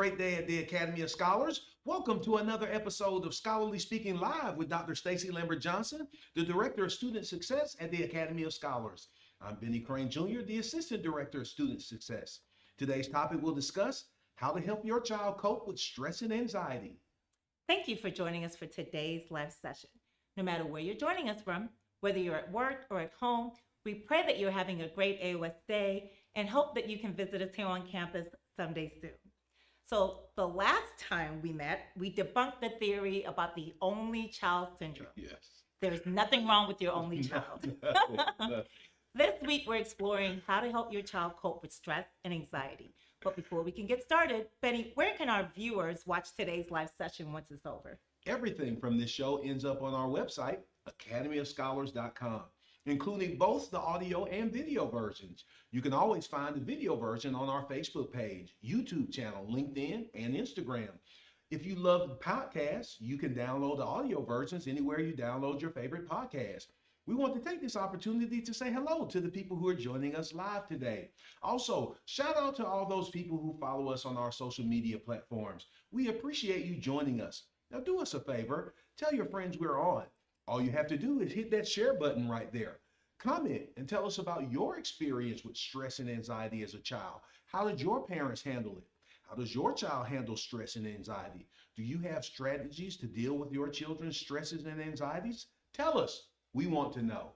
great day at the Academy of Scholars. Welcome to another episode of Scholarly Speaking Live with Dr. Stacy Lambert Johnson, the Director of Student Success at the Academy of Scholars. I'm Benny Crane Jr., the Assistant Director of Student Success. Today's topic will discuss how to help your child cope with stress and anxiety. Thank you for joining us for today's live session. No matter where you're joining us from, whether you're at work or at home, we pray that you're having a great AOS day and hope that you can visit us here on campus someday soon. So the last time we met, we debunked the theory about the only child syndrome. Yes. There's nothing wrong with your only child. Nothing. This week, we're exploring how to help your child cope with stress and anxiety. But before we can get started, Benny, where can our viewers watch today's live session once it's over? Everything from this show ends up on our website, academyofscholars.com, including both the audio and video versions. You can always find the video version on our Facebook page, YouTube channel, LinkedIn, and Instagram. If you love the podcast, you can download the audio versions anywhere you download your favorite podcast. We want to take this opportunity to say hello to the people who are joining us live today. Also, shout out to all those people who follow us on our social media platforms. We appreciate you joining us. Now do us a favor, tell your friends we're on. All you have to do is hit that share button right there. Comment and tell us about your experience with stress and anxiety as a child. How did your parents handle it? How does your child handle stress and anxiety? Do you have strategies to deal with your children's stresses and anxieties? Tell us. We want to know.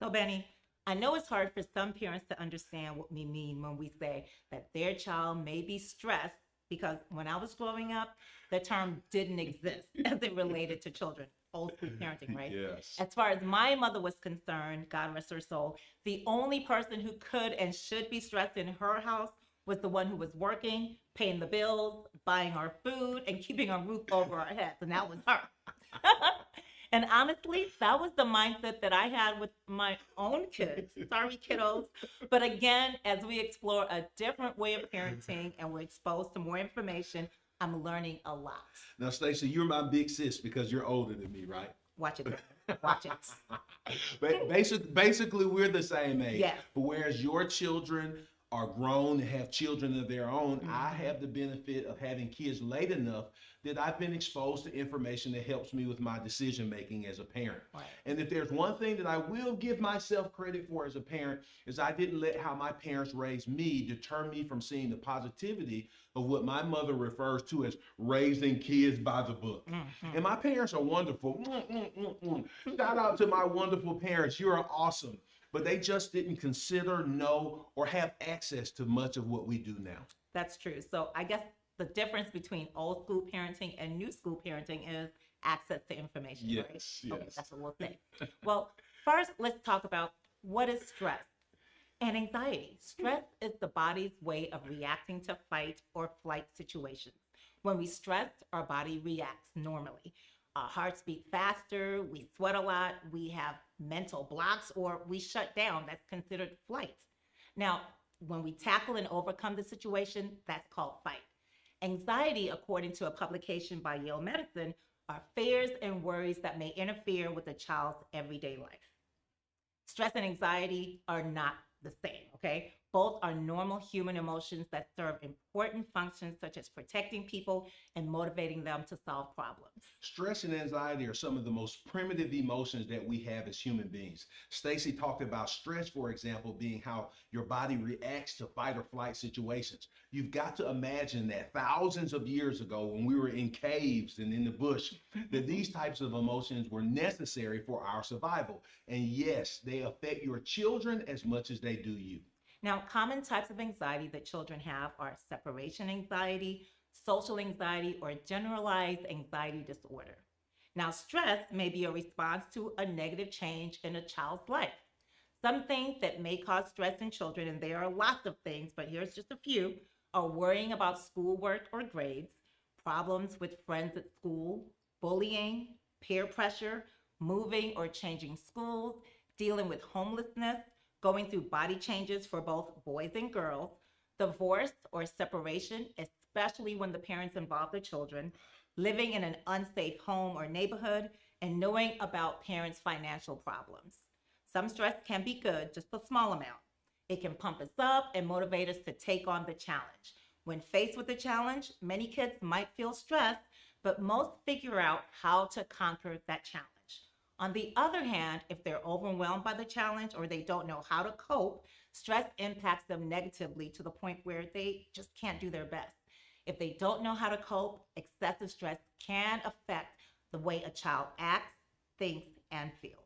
So, Benny, I know it's hard for some parents to understand what we mean when we say that their child may be stressed, because when I was growing up, the term didn't exist as it related to children. Old school parenting, right? Yes. As far as my mother was concerned, God rest her soul, the only person who could and should be stressed in her house was the one who was working, paying the bills, buying our food, and keeping a roof over our heads, and that was her. And honestly, that was the mindset that I had with my own kids. Sorry, kiddos. But again, as we explore a different way of parenting and we're exposed to more information, I'm learning a lot. Now, Stacey, you're my big sis because you're older than me, right? Watch it. Watch it. Basically, we're the same age. Yes. But whereas your children are grown and have children of their own, I have the benefit of having kids late enough that I've been exposed to information that helps me with my decision making as a parent. Right. And if there's one thing that I will give myself credit for as a parent, is I didn't let how my parents raised me deter me from seeing the positivity of what my mother refers to as raising kids by the book. And my parents are wonderful. Shout out to my wonderful parents. You are awesome. But they just didn't consider, know, or have access to much of what we do now. That's true. So I guess the difference between old school parenting and new school parenting is access to information, Yes, right? yes. Okay, that's what we'll say. Well, first, let's talk about what is stress and anxiety. Stress is the body's way of reacting to fight or flight situations. When we stress, our body reacts normally. Our hearts beat faster, we sweat a lot, we have mental blocks, or we shut down. That's considered flight. Now, when we tackle and overcome the situation, that's called fight. Anxiety, according to a publication by Yale Medicine, are fears and worries that may interfere with a child's everyday life. Stress and anxiety are not the same, okay? Both are normal human emotions that serve important functions such as protecting people and motivating them to solve problems. Stress and anxiety are some of the most primitive emotions that we have as human beings. Stacey talked about stress, for example, being how your body reacts to fight or flight situations. You've got to imagine that thousands of years ago when we were in caves and in the bush, that these types of emotions were necessary for our survival. And yes, they affect your children as much as they do you. Now, common types of anxiety that children have are separation anxiety, social anxiety, or generalized anxiety disorder. Now, stress may be a response to a negative change in a child's life. Some things that may cause stress in children, and there are lots of things, but here's just a few, are worrying about schoolwork or grades, problems with friends at school, bullying, peer pressure, moving or changing schools, dealing with homelessness, going through body changes for both boys and girls, divorce or separation, especially when the parents involve the children, living in an unsafe home or neighborhood, and knowing about parents' financial problems. Some stress can be good, just a small amount. It can pump us up and motivate us to take on the challenge. When faced with a challenge, many kids might feel stressed, but most figure out how to conquer that challenge. On the other hand, if they're overwhelmed by the challenge or they don't know how to cope, stress impacts them negatively to the point where they just can't do their best. If they don't know how to cope, excessive stress can affect the way a child acts, thinks, and feels.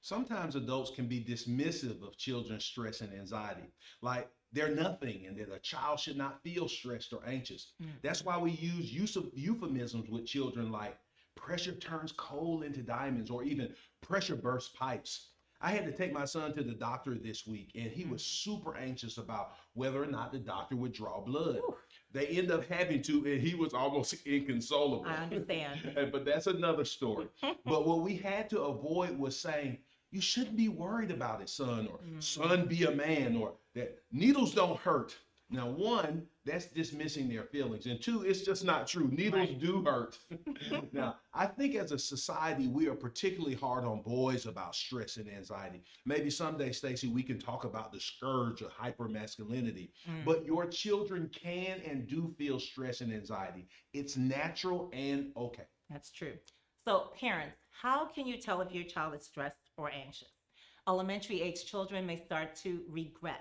Sometimes adults can be dismissive of children's stress and anxiety, like they're nothing and that a child should not feel stressed or anxious. That's why we use of euphemisms with children like pressure turns coal into diamonds or even pressure bursts pipes. I had to take my son to the doctor this week and he was super anxious about whether or not the doctor would draw blood. Whew. They end up having to, and he was almost inconsolable. I understand. But that's another story. But what we had to avoid was saying, you shouldn't be worried about it, son, or son, be a man, or that needles don't hurt. Now, one, that's dismissing their feelings. And two, it's just not true. Needles Right. do hurt. Now, I think as a society, we are particularly hard on boys about stress and anxiety. Maybe someday, Stacey, we can talk about the scourge of hypermasculinity. But your children can and do feel stress and anxiety. It's natural and okay. That's true. So, parents, how can you tell if your child is stressed or anxious? Elementary age children may start to regress.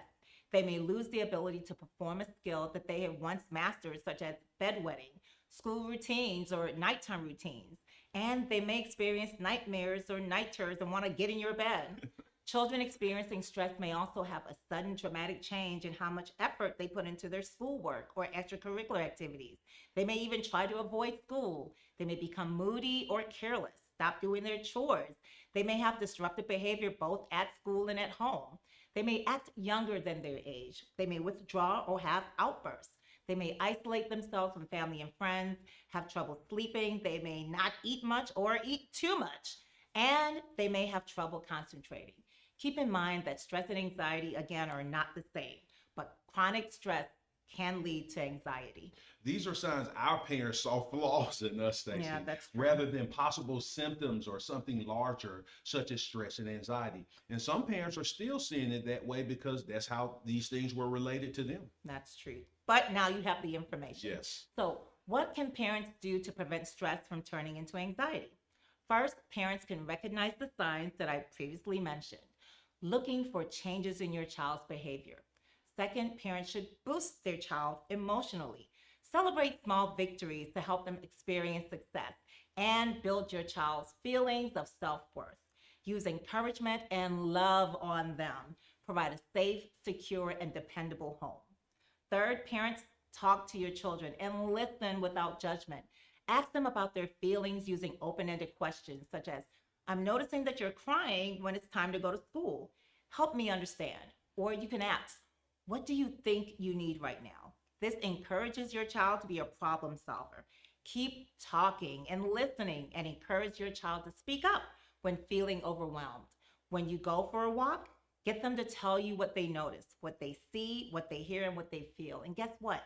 They may lose the ability to perform a skill that they had once mastered, such as bedwetting, school routines, or nighttime routines. And they may experience nightmares or night terrors and want to get in your bed. Children experiencing stress may also have a sudden dramatic change in how much effort they put into their schoolwork or extracurricular activities. They may even try to avoid school. They may become moody or careless, stop doing their chores. They may have disruptive behavior both at school and at home. They may act younger than their age. They may withdraw or have outbursts. They may isolate themselves from family and friends, have trouble sleeping. They may not eat much or eat too much. And they may have trouble concentrating. Keep in mind that stress and anxiety, again, are not the same, but chronic stress can lead to anxiety. These are signs our parents saw flaws in us, Stacey, Yeah, that's true. rather than possible symptoms or something larger, such as stress and anxiety. And some parents are still seeing it that way because that's how these things were related to them. That's true. But now you have the information. Yes. So, what can parents do to prevent stress from turning into anxiety? First, parents can recognize the signs that I previously mentioned, looking for changes in your child's behavior. Second, parents should boost their child emotionally. Celebrate small victories to help them experience success and build your child's feelings of self-worth. Use encouragement and love on them. Provide a safe, secure, and dependable home. Third, parents, talk to your children and listen without judgment. Ask them about their feelings using open-ended questions such as, I'm noticing that you're crying when it's time to go to school. Help me understand. Or you can ask, what do you think you need right now? This encourages your child to be a problem solver. Keep talking and listening and encourage your child to speak up when feeling overwhelmed. When you go for a walk, get them to tell you what they notice, what they see, what they hear, and what they feel. And guess what?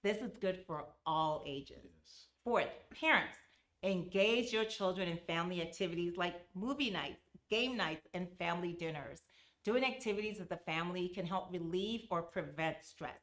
This is good for all ages. Yes. Fourth, parents, engage your children in family activities like movie nights, game nights, and family dinners. Doing activities with the family can help relieve or prevent stress.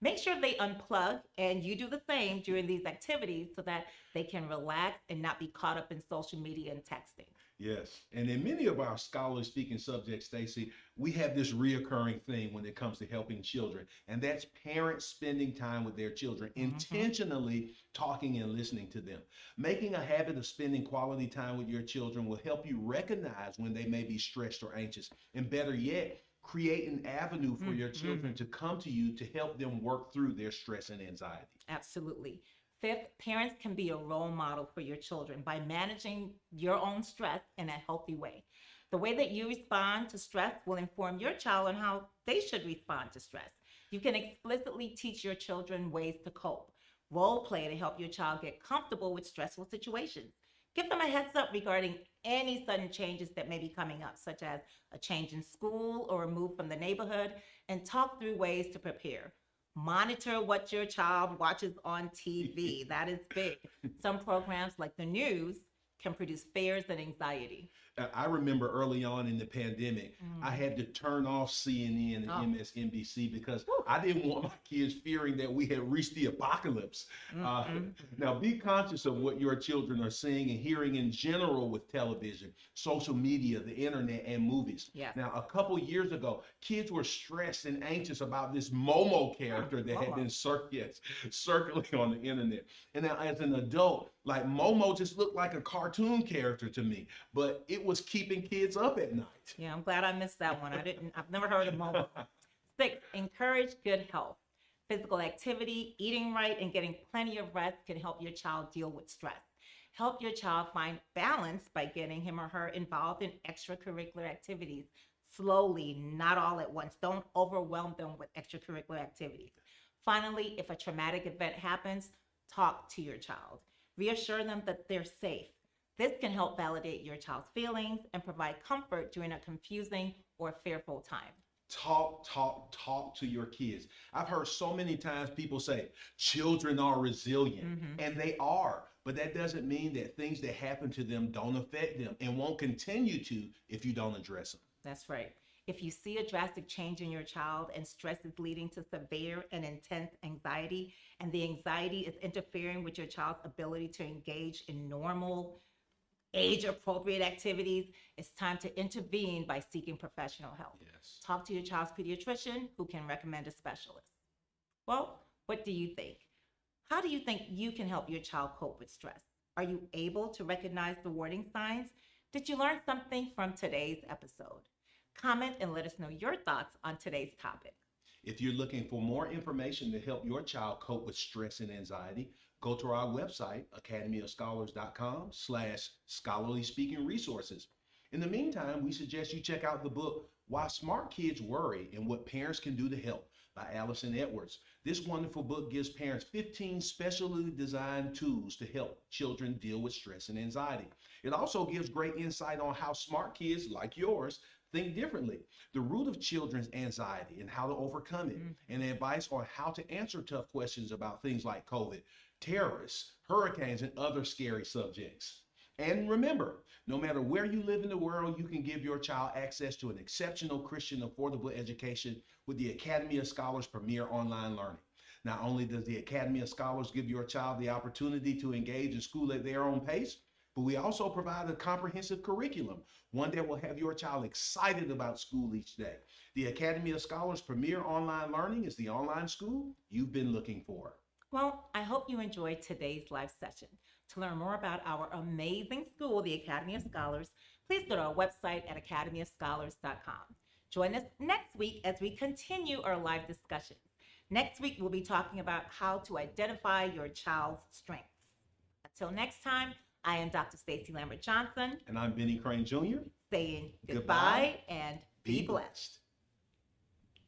Make sure they unplug and you do the same during these activities so that they can relax and not be caught up in social media and texting. Yes. And in many of our scholarly speaking subjects, Stacey, we have this reoccurring thing when it comes to helping children, and that's parents spending time with their children, intentionally talking and listening to them. Making a habit of spending quality time with your children will help you recognize when they may be stressed or anxious, and better yet, create an avenue for your children to come to you to help them work through their stress and anxiety. Absolutely. Fifth, parents can be a role model for your children by managing your own stress in a healthy way. The way that you respond to stress will inform your child on how they should respond to stress. You can explicitly teach your children ways to cope. Role play to help your child get comfortable with stressful situations. Give them a heads up regarding any sudden changes that may be coming up, such as a change in school or a move from the neighborhood, and talk through ways to prepare. Monitor what your child watches on TV. That is big. Some programs like the news can produce fears and anxiety. I remember early on in the pandemic, I had to turn off CNN and Oh. MSNBC because I didn't want my kids fearing that we had reached the apocalypse. Now, be conscious of what your children are seeing and hearing in general with television, social media, the internet, and movies. Yes. Now, a couple years ago, kids were stressed and anxious about this Momo character that had Momo. been circulating on the internet. And now, as an adult, like Momo just looked like a cartoon character to me, but it was keeping kids up at night. Yeah, I'm glad I missed that one. I've never heard of Momo. 6, encourage good health. Physical activity, eating right, and getting plenty of rest can help your child deal with stress. Help your child find balance by getting him or her involved in extracurricular activities. Slowly, not all at once. Don't overwhelm them with extracurricular activities. Finally, if a traumatic event happens, talk to your child. Reassure them that they're safe. This can help validate your child's feelings and provide comfort during a confusing or fearful time. Talk to your kids. I've heard so many times people say children are resilient, and they are, but that doesn't mean that things that happen to them don't affect them and won't continue to if you don't address them. That's right. If you see a drastic change in your child and stress is leading to severe and intense anxiety, and the anxiety is interfering with your child's ability to engage in normal, age-appropriate activities, it's time to intervene by seeking professional help. Yes. Talk to your child's pediatrician, who can recommend a specialist. Well, what do you think? How do you think you can help your child cope with stress? Are you able to recognize the warning signs? Did you learn something from today's episode? Comment and let us know your thoughts on today's topic. If you're looking for more information to help your child cope with stress and anxiety, go to our website, academyofscholars.com/scholarly speaking resources. In the meantime, we suggest you check out the book, Why Smart Kids Worry and What Parents Can Do to Help by Allison Edwards. This wonderful book gives parents 15 specially designed tools to help children deal with stress and anxiety. It also gives great insight on how smart kids like yours think differently, the root of children's anxiety and how to overcome it, and advice on how to answer tough questions about things like COVID, terrorists, hurricanes, and other scary subjects. And remember, no matter where you live in the world, you can give your child access to an exceptional Christian affordable education with the Academy of Scholars Premier Online Learning. Not only does the Academy of Scholars give your child the opportunity to engage in school at their own pace, but we also provide a comprehensive curriculum, one that will have your child excited about school each day. The Academy of Scholars Premier Online Learning is the online school you've been looking for. Well, I hope you enjoyed today's live session. To learn more about our amazing school, the Academy of Scholars, please go to our website at academyofscholars.com. Join us next week as we continue our live discussions. Next week, we'll be talking about how to identify your child's strengths. Until next time, I am Dr. Stacey Lambert Johnson. And I'm Benny Crane Jr. Saying Goodbye goodbye and be blessed.